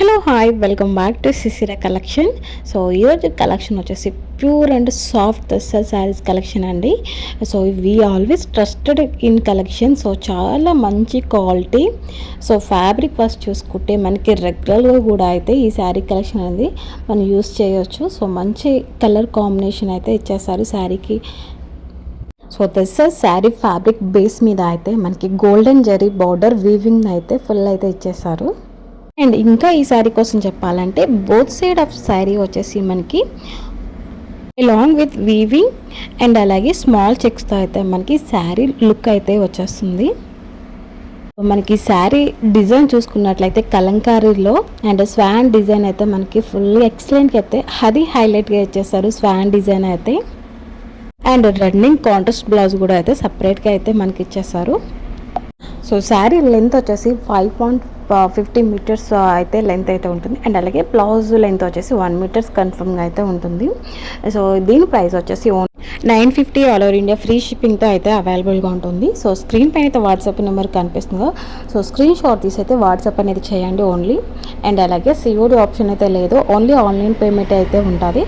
Hello hi welcome back to Sisira collection. So ఈరోజు collection వచ్చేసి pure and soft Dasara saris collection అండి. So we always trusted in collection. So చాలా మంచి quality. So fabric first చూసుకుంటే మనకి రెగ్యులర్గా కూడా అయితే ఈ శారీ కలెక్షన్ అనేది మనం యూస్ చేయొచ్చు. సో మంచి కలర్ కాంబినేషన్ అయితే ఇచ్చేస్తారు శారీకి. So this sari fabric base మీద అయితే మనకి గోల్డెన్ జరీ బార్డర్ వీవింగ్ అయితే ఫుల్ అయితే ఇచ్చేసారు. అండ్ ఇంకా ఈ శారీ కోసం చెప్పాలంటే బోత్ సైడ్ ఆఫ్ శారీ వచ్చేసి మనకి అలాంగ్ విత్ వీవింగ్ అండ్ అలాగే స్మాల్ చెక్స్తో అయితే మనకి శారీ లుక్ అయితే వచ్చేస్తుంది. మనకి శారీ డిజైన్ చూసుకున్నట్లయితే కలంకారీలో అండ్ స్వాన్ డిజైన్ అయితే మనకి ఫుల్ ఎక్సలెంట్గా అయితే అది హైలైట్గా ఇచ్చేస్తారు స్వాన్ డిజైన్ అయితే. అండ్ రన్నింగ్ కాంట్రాస్ట్ బ్లౌజ్ కూడా అయితే సపరేట్గా అయితే మనకి ఇచ్చేస్తారు. సో శారీ లెంత్ వచ్చేసి 5.50 మీటర్స్ అయితే లెంత్ అయితే ఉంటుంది. అండ్ అలాగే బ్లౌజ్ లెంత్ వచ్చేసి 1 మీటర్స్ కన్ఫర్మ్గా అయితే ఉంటుంది. సో దీని ప్రైస్ వచ్చేసి 950 ఆల్ ఓవర్ ఇండియా ఫ్రీ షిప్పింగ్తో అయితే అవైలబుల్గా ఉంటుంది. సో స్క్రీన్ పైన అయితే వాట్సాప్ నెంబర్ కనిపిస్తుందో సో స్క్రీన్ షాట్ తీసి అయితే వాట్సాప్ అనేది చేయండి ఓన్లీ. అండ్ అలాగే సిఓడి ఆప్షన్ అయితే లేదు, ఓన్లీ ఆన్లైన్ పేమెంట్ అయితే ఉంటుంది.